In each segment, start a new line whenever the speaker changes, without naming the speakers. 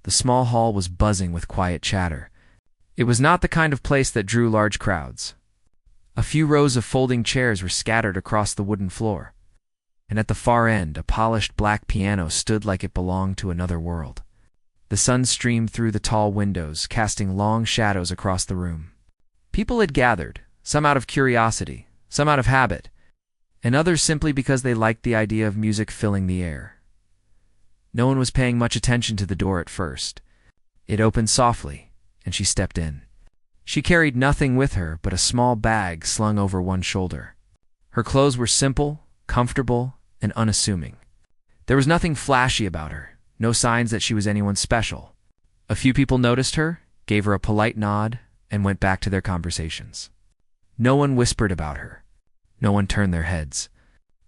The small hall was buzzing with quiet chatter. It was not the kind of place that drew large crowds. A few rows of folding chairs were scattered across the wooden floor, and at the far end, a polished black piano stood like it belonged to another world. The sun streamed through the tall windows, casting long shadows across the room. People had gathered, some out of curiosity, some out of habit, and others simply because they liked the idea of music filling the air. No one was paying much attention to the door at first. It opened softly, and she stepped in. She carried nothing with her but a small bag slung over one shoulder. Her clothes were simple, comfortable, and unassuming. There was nothing flashy about her, no signs that she was anyone special. A few people noticed her, gave her a polite nod, and went back to their conversations. No one whispered about her. No one turned their heads.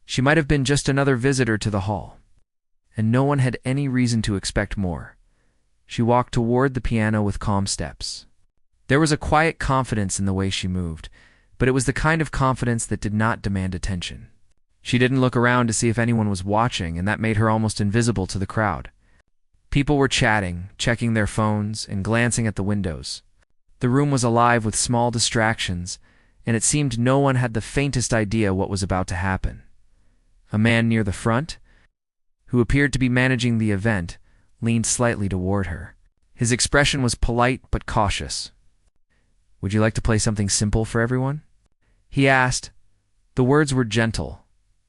She might have been just another visitor to the hall, and no one had any reason to expect more. She walked toward the piano with calm steps. There was a quiet confidence in the way she moved, but it was the kind of confidence that did not demand attention. She didn't look around to see if anyone was watching, and that made her almost invisible to the crowd. People were chatting, checking their phones, and glancing at the windows. The room was alive with small distractions, and it seemed no one had the faintest idea what was about to happen. A man near the front, who appeared to be managing the event, leaned slightly toward her. His expression was polite but cautious. "Would you like to play something simple for everyone?" he asked. The words were gentle,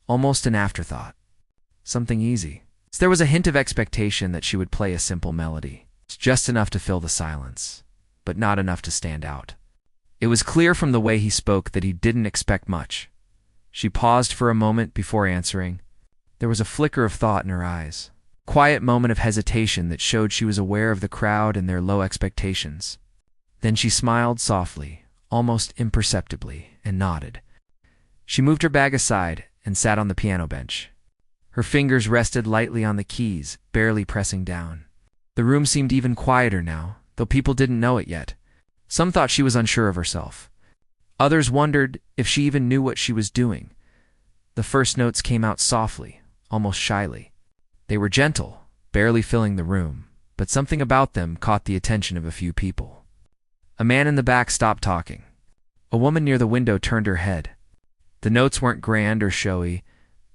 almost an afterthought. Something easy. There was a hint of expectation that she would play a simple melody, just enough to fill the silence, but not enough to stand out. It was clear from the way he spoke that he didn't expect much. She paused for a moment before answering. There was a flicker of thought in her eyes, a quiet moment of hesitation that showed she was aware of the crowd and their low expectations. Then she smiled softly, almost imperceptibly, and nodded. She moved her bag aside and sat on the piano bench. Her fingers rested lightly on the keys, barely pressing down. The room seemed even quieter now, though people didn't know it yet. Some thought she was unsure of herself. Others wondered if she even knew what she was doing. The first notes came out softly, almost shyly. They were gentle, barely filling the room, but something about them caught the attention of a few people. A man in the back stopped talking. A woman near the window turned her head. The notes weren't grand or showy,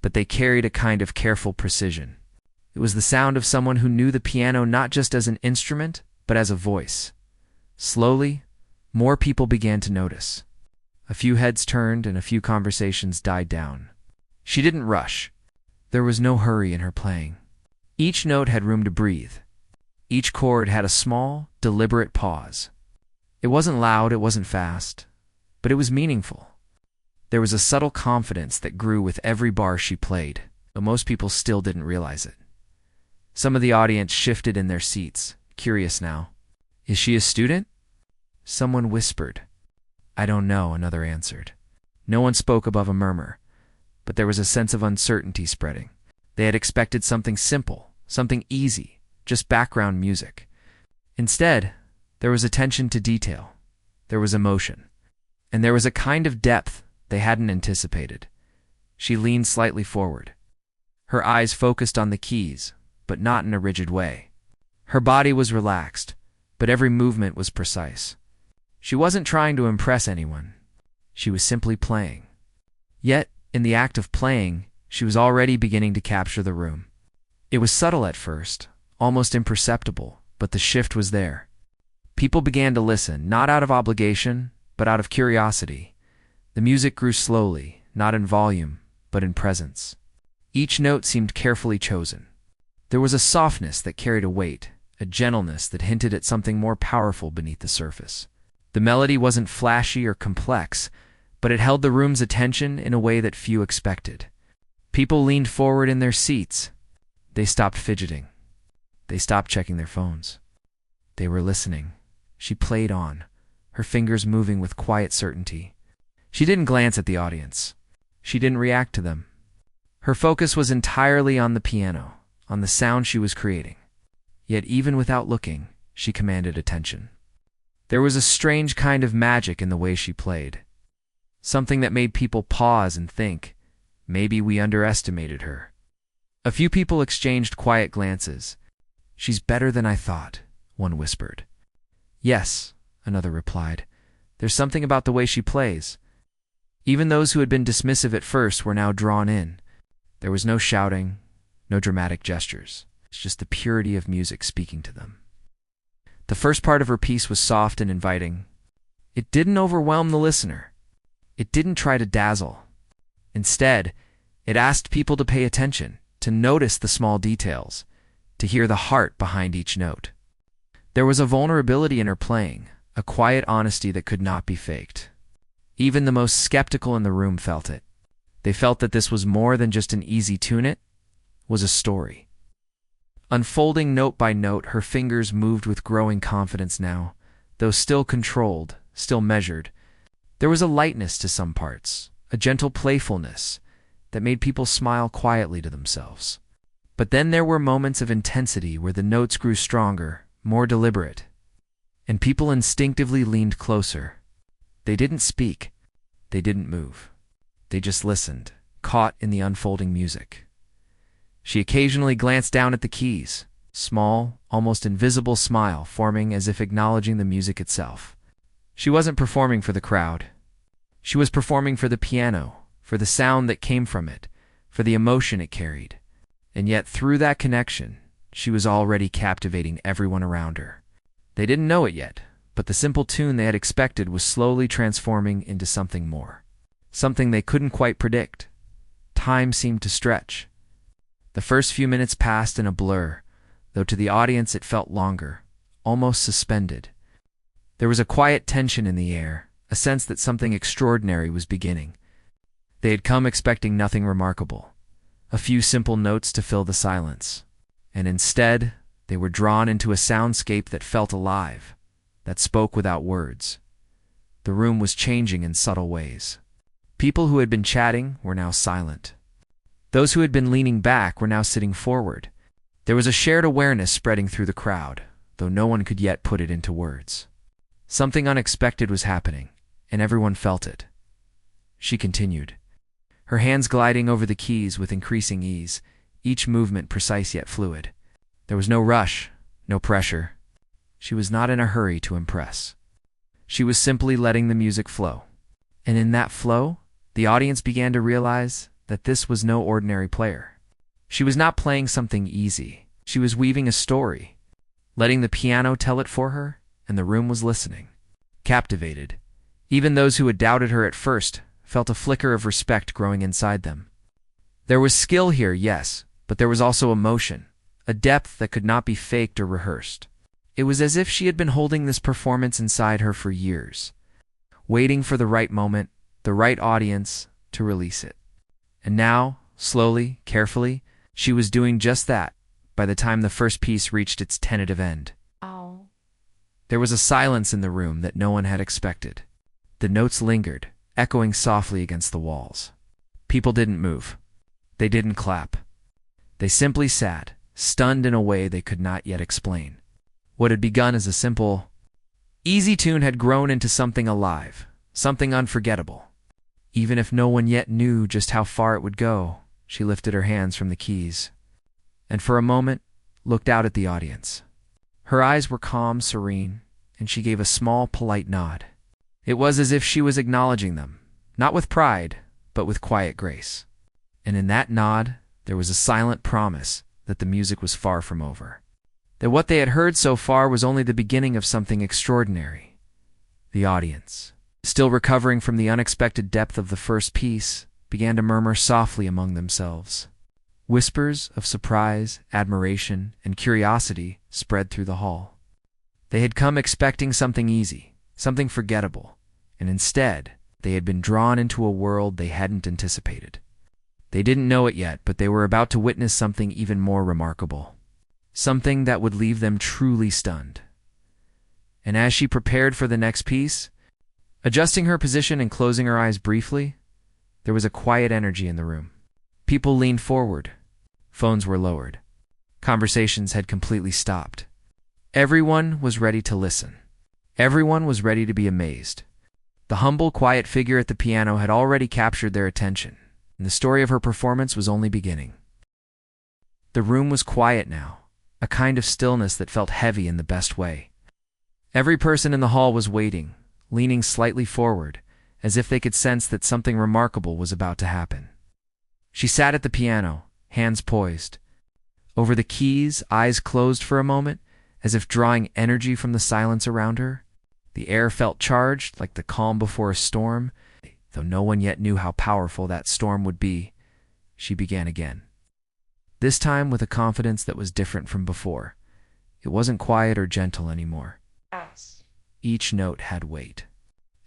but they carried a kind of careful precision. It was the sound of someone who knew the piano not just as an instrument, but as a voice. Slowly, more people began to notice. A few heads turned and a few conversations died down. She didn't rush. There was no hurry in her playing. Each note had room to breathe. Each chord had a small, deliberate pause. It wasn't loud, it wasn't fast, but it was meaningful. There was a subtle confidence that grew with every bar she played, though most people still didn't realize it. Some of the audience shifted in their seats, curious now. "Is she a student?" Someone whispered. "I don't know," another answered. No one spoke above a murmur, but there was a sense of uncertainty spreading. They had expected something simple, something easy, just background music. Instead, there was attention to detail, there was emotion, and there was a kind of depth they hadn't anticipated. She leaned slightly forward. Her eyes focused on the keys, but not in a rigid way. Her body was relaxed, but every movement was precise. She wasn't trying to impress anyone. She was simply playing. Yet, in the act of playing, she was already beginning to capture the room. It was subtle at first, almost imperceptible, but the shift was there. People began to listen, not out of obligation, but out of curiosity. The music grew slowly, not in volume, but in presence. Each note seemed carefully chosen. There was a softness that carried a weight, a gentleness that hinted at something more powerful beneath the surface. The melody wasn't flashy or complex, but it held the room's attention in a way that few expected. People leaned forward in their seats. They stopped fidgeting. They stopped checking their phones. They were listening. She played on, her fingers moving with quiet certainty. She didn't glance at the audience. She didn't react to them. Her focus was entirely on the piano, on the sound she was creating. Yet even without looking, she commanded attention. There was a strange kind of magic in the way she played. Something that made people pause and think, maybe we underestimated her. A few people exchanged quiet glances. "She's better than I thought," one whispered. "Yes," another replied. "There's something about the way she plays." Even those who had been dismissive at first were now drawn in. There was no shouting, no dramatic gestures. It's just the purity of music speaking to them. The first part of her piece was soft and inviting. It didn't overwhelm the listener. It didn't try to dazzle. Instead, it asked people to pay attention, to notice the small details, to hear the heart behind each note. There was a vulnerability in her playing, a quiet honesty that could not be faked. Even the most skeptical in the room felt it. They felt that this was more than just an easy tune, it was a story. Unfolding note by note, her fingers moved with growing confidence now, though still controlled, still measured. There was a lightness to some parts, a gentle playfulness that made people smile quietly to themselves. But then there were moments of intensity where the notes grew stronger, more deliberate, and people instinctively leaned closer. They didn't speak. They didn't move. They just listened, caught in the unfolding music. She occasionally glanced down at the keys, small, almost invisible smile forming as if acknowledging the music itself. She wasn't performing for the crowd. She was performing for the piano, for the sound that came from it, for the emotion it carried. And yet through that connection, she was already captivating everyone around her. They didn't know it yet, but the simple tune they had expected was slowly transforming into something more. Something they couldn't quite predict. Time seemed to stretch. The first few minutes passed in a blur, though to the audience it felt longer, almost suspended. There was a quiet tension in the air, a sense that something extraordinary was beginning. They had come expecting nothing remarkable, a few simple notes to fill the silence. And instead, they were drawn into a soundscape that felt alive, that spoke without words. The room was changing in subtle ways. People who had been chatting were now silent. Those who had been leaning back were now sitting forward. There was a shared awareness spreading through the crowd, though no one could yet put it into words. Something unexpected was happening, and everyone felt it. She continued, her hands gliding over the keys with increasing ease, each movement precise yet fluid. There was no rush, no pressure. She was not in a hurry to impress. She was simply letting the music flow. And in that flow, the audience began to realize that this was no ordinary player. She was not playing something easy. She was weaving a story, letting the piano tell it for her, and the room was listening, captivated. Even those who had doubted her at first felt a flicker of respect growing inside them. There was skill here, yes, but there was also emotion, a depth that could not be faked or rehearsed. It was as if she had been holding this performance inside her for years, waiting for the right moment, the right audience to release it. And now, slowly, carefully, she was doing just that by the time the first piece reached its tentative end.
Oh.
There was a silence in the room that no one had expected. The notes lingered, echoing softly against the walls. People didn't move. They didn't clap. They simply sat, stunned in a way they could not yet explain. What had begun as a simple, easy tune had grown into something alive, something unforgettable. Even if no one yet knew just how far it would go, she lifted her hands from the keys, and for a moment looked out at the audience. Her eyes were calm, serene, and she gave a small, polite nod. It was as if she was acknowledging them, not with pride, but with quiet grace. And in that nod, there was a silent promise that the music was far from over. That what they had heard so far was only the beginning of something extraordinary. The audience, still recovering from the unexpected depth of the first piece, began to murmur softly among themselves. Whispers of surprise, admiration, and curiosity spread through the hall. They had come expecting something easy, something forgettable, and instead, they had been drawn into a world they hadn't anticipated. They didn't know it yet, but they were about to witness something even more remarkable. Something that would leave them truly stunned. And as she prepared for the next piece, adjusting her position and closing her eyes briefly, there was a quiet energy in the room. People leaned forward. Phones were lowered. Conversations had completely stopped. Everyone was ready to listen. Everyone was ready to be amazed. The humble, quiet figure at the piano had already captured their attention, and the story of her performance was only beginning. The room was quiet now, a kind of stillness that felt heavy in the best way. Every person in the hall was waiting, leaning slightly forward, as if they could sense that something remarkable was about to happen. She sat at the piano, hands poised. Over the keys, eyes closed for a moment, as if drawing energy from the silence around her. The air felt charged, like the calm before a storm. Though no one yet knew how powerful that storm would be, she began again. This time with a confidence that was different from before. It wasn't quiet or gentle anymore. Each note had weight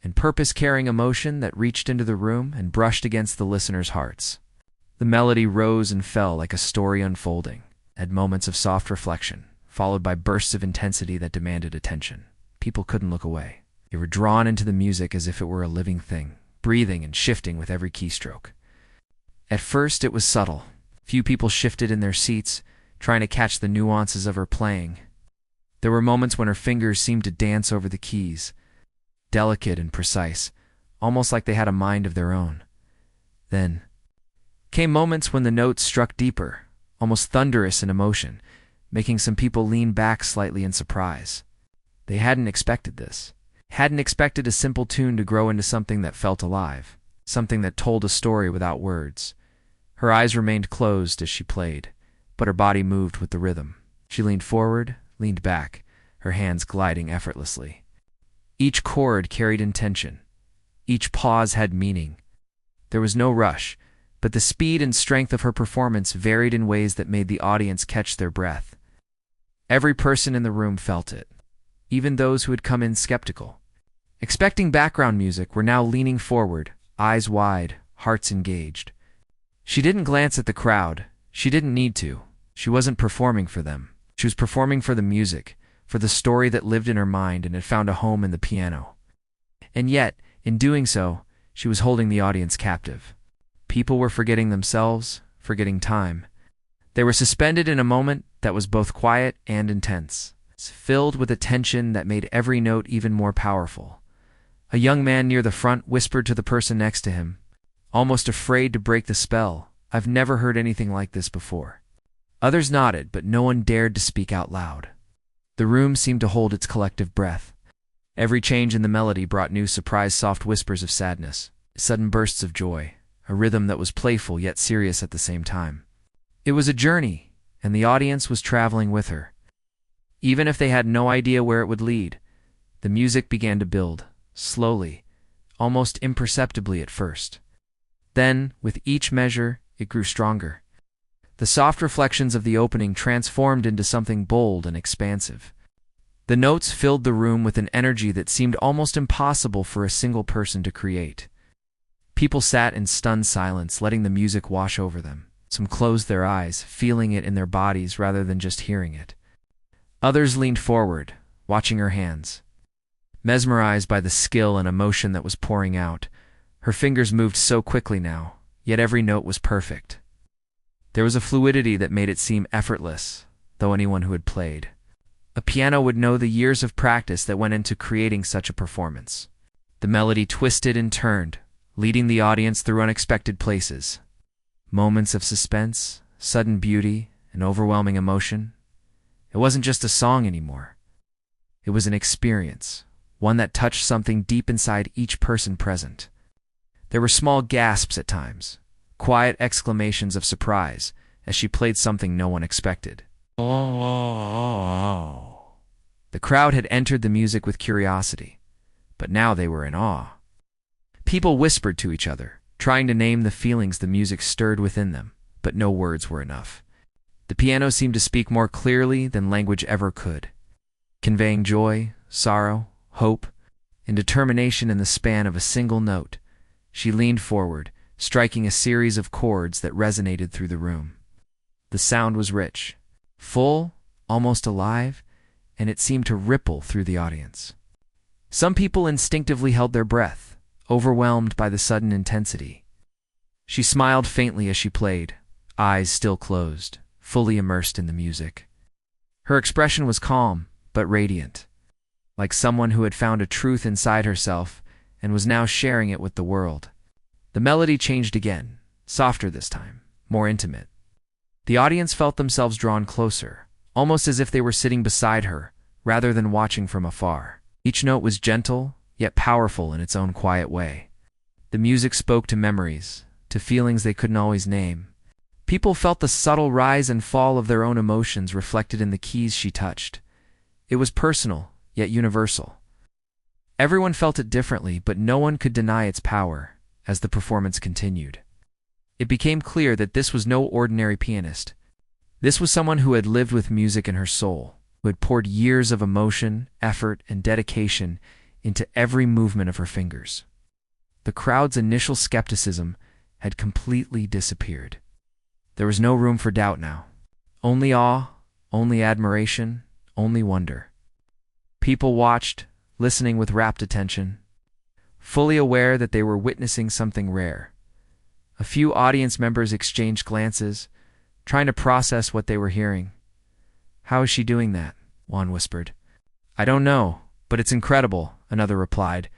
and purpose, carrying emotion that reached into the room and brushed against the listeners' hearts. The melody rose and fell like a story unfolding, at moments of soft reflection, followed by bursts of intensity that demanded attention. People couldn't look away. They were drawn into the music as if it were a living thing, breathing and shifting with every keystroke. At first, it was subtle. Few people shifted in their seats, trying to catch the nuances of her playing. There were moments when her fingers seemed to dance over the keys, delicate and precise, almost like they had a mind of their own. Then came moments when the notes struck deeper, almost thunderous in emotion, making some people lean back slightly in surprise. They hadn't expected this. Hadn't expected a simple tune to grow into something that felt alive, something that told a story without words. Her eyes remained closed as she played, but her body moved with the rhythm. She leaned forward, leaned back, her hands gliding effortlessly. Each chord carried intention. Each pause had meaning. There was no rush, but the speed and strength of her performance varied in ways that made the audience catch their breath. Every person in the room felt it, even those who had come in skeptical. Expecting background music were now leaning forward, eyes wide, hearts engaged. She didn't glance at the crowd. She didn't need to. She wasn't performing for them. She was performing for the music, for the story that lived in her mind and had found a home in the piano. And yet, in doing so, she was holding the audience captive. People were forgetting themselves, forgetting time. They were suspended in a moment that was both quiet and intense, filled with a tension that made every note even more powerful. A young man near the front whispered to the person next to him, almost afraid to break the spell, "I've never heard anything like this before." Others nodded, but no one dared to speak out loud. The room seemed to hold its collective breath. Every change in the melody brought new surprise soft whispers of sadness, sudden bursts of joy, a rhythm that was playful yet serious at the same time. It was a journey, and the audience was traveling with her. Even if they had no idea where it would lead, the music began to build, slowly, almost imperceptibly at first. Then, with each measure, it grew stronger. The soft reflections of the opening transformed into something bold and expansive. The notes filled the room with an energy that seemed almost impossible for a single person to create. People sat in stunned silence, letting the music wash over them. Some closed their eyes, feeling it in their bodies rather than just hearing it. Others leaned forward, watching her hands. Mesmerized by the skill and emotion that was pouring out, her fingers moved so quickly now, yet every note was perfect. There was a fluidity that made it seem effortless, though anyone who had played a piano would know the years of practice that went into creating such a performance. The melody twisted and turned, leading the audience through unexpected places. Moments of suspense, sudden beauty, and overwhelming emotion. It wasn't just a song anymore. It was an experience, one that touched something deep inside each person present. There were small gasps at times, quiet exclamations of surprise as she played something no one expected. Oh. The crowd had entered the music with curiosity, but now they were in awe. People whispered to each other, trying to name the feelings the music stirred within them, but no words were enough. The piano seemed to speak more clearly than language ever could, conveying joy, sorrow, hope, and determination in the span of a single note. She leaned forward, striking a series of chords that resonated through the room. The sound was rich, full, almost alive, and it seemed to ripple through the audience. Some people instinctively held their breath, overwhelmed by the sudden intensity. She smiled faintly as she played, eyes still closed, fully immersed in the music. Her expression was calm, but radiant, like someone who had found a truth inside herself and was now sharing it with the world. The melody changed again, softer this time, more intimate. The audience felt themselves drawn closer, almost as if they were sitting beside her, rather than watching from afar. Each note was gentle, yet powerful in its own quiet way. The music spoke to memories, to feelings they couldn't always name. People felt the subtle rise and fall of their own emotions reflected in the keys she touched. It was personal, yet universal. Everyone felt it differently, but no one could deny its power as the performance continued. It became clear that this was no ordinary pianist. This was someone who had lived with music in her soul, who had poured years of emotion, effort, and dedication into every movement of her fingers. The crowd's initial skepticism had completely disappeared. There was no room for doubt now. Only awe, only admiration, only wonder. People watched, listening with rapt attention, fully aware that they were witnessing something rare. A few audience members exchanged glances, trying to process what they were hearing. "How is she doing that?" one whispered. "I don't know, but it's incredible," another replied.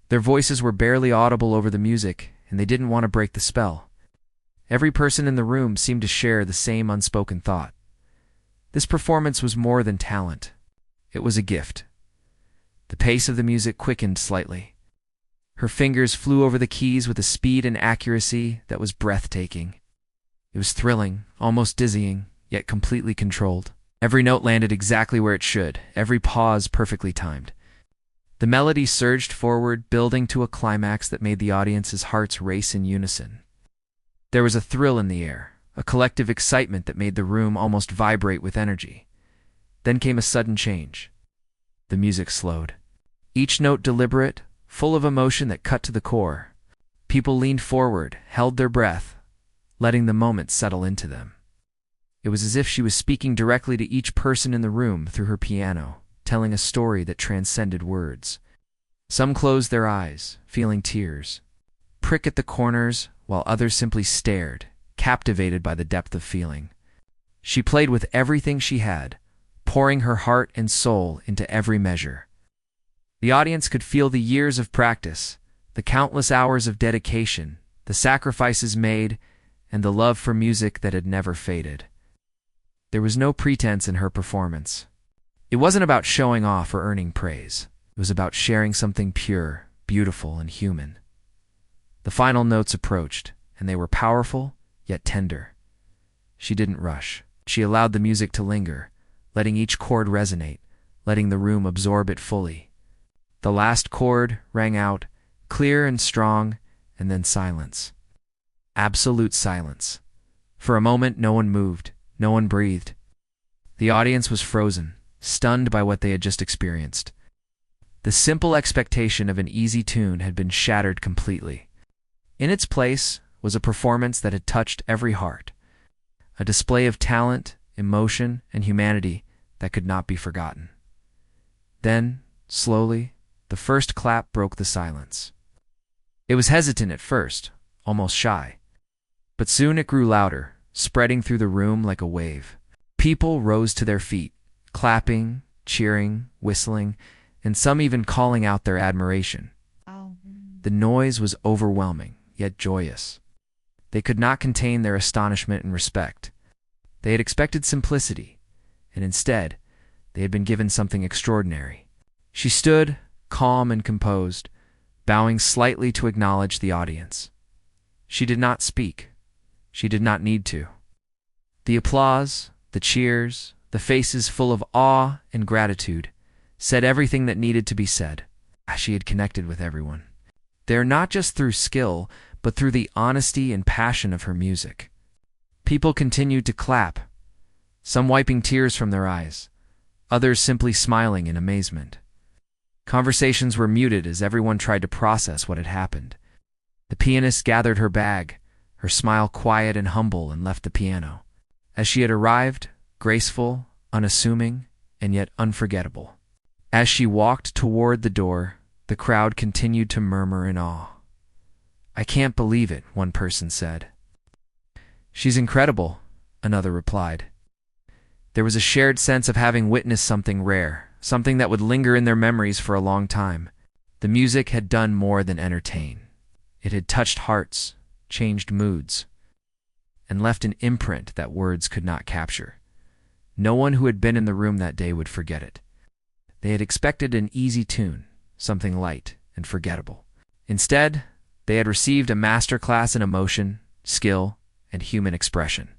Their voices were barely audible over the music, and they didn't want to break the spell. Every person in the room seemed to share the same unspoken thought. This performance was more than talent. It was a gift. The pace of the music quickened slightly. Her fingers flew over the keys with a speed and accuracy that was breathtaking. It was thrilling, almost dizzying, yet completely controlled. Every note landed exactly where it should, every pause perfectly timed. The melody surged forward, building to a climax that made the audience's hearts race in unison. There was a thrill in the air, a collective excitement that made the room almost vibrate with energy. Then came a sudden change. The music slowed. Each note deliberate, full of emotion that cut to the core. People leaned forward, held their breath, letting the moment settle into them. It was as if she was speaking directly to each person in the room through her piano, telling a story that transcended words. Some closed their eyes, feeling tears prick at the corners, while others simply stared, captivated by the depth of feeling. She played with everything she had, pouring her heart and soul into every measure. The audience could feel the years of practice, the countless hours of dedication, the sacrifices made, and the love for music that had never faded. There was no pretense in her performance. It wasn't about showing off or earning praise. It was about sharing something pure, beautiful, and human. The final notes approached, and they were powerful, yet tender. She didn't rush. She allowed the music to linger, letting each chord resonate, letting the room absorb it fully. The last chord rang out, clear and strong, and then silence. Absolute silence. For a moment, no one moved, no one breathed. The audience was frozen, stunned by what they had just experienced. The simple expectation of an easy tune had been shattered completely. In its place was a performance that had touched every heart, a display of talent, emotion, and humanity that could not be forgotten. Then, slowly, the first clap broke the silence. It was hesitant at first, almost shy. But soon it grew louder, spreading through the room like a wave. People rose to their feet, clapping, cheering, whistling, and some even calling out their admiration. The noise was overwhelming, yet joyous. They could not contain their astonishment and respect. They had expected simplicity, and instead, they had been given something extraordinary. She stood, calm and composed, bowing slightly to acknowledge the audience. She did not speak. She did not need to. The applause, the cheers, the faces full of awe and gratitude said everything that needed to be said. She had connected with everyone. There not just through skill, but through the honesty and passion of her music. People continued to clap, some wiping tears from their eyes, others simply smiling in amazement. Conversations were muted as everyone tried to process what had happened. The pianist gathered her bag, her smile quiet and humble, and left the piano. As she had arrived, graceful, unassuming, and yet unforgettable. As she walked toward the door, the crowd continued to murmur in awe. "I can't believe it," one person said. "She's incredible," another replied. There was a shared sense of having witnessed something rare, something that would linger in their memories for a long time. The music had done more than entertain. It had touched hearts, changed moods, and left an imprint that words could not capture. No one who had been in the room that day would forget it. They had expected an easy tune, something light and forgettable. Instead, they had received a master class in emotion, skill, and human expression.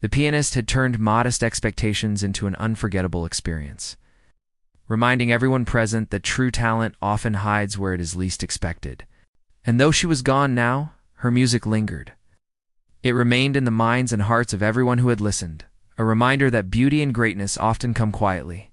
The pianist had turned modest expectations into an unforgettable experience, reminding everyone present that true talent often hides where it is least expected. And though she was gone now, her music lingered. It remained in the minds and hearts of everyone who had listened, a reminder that beauty and greatness often come quietly,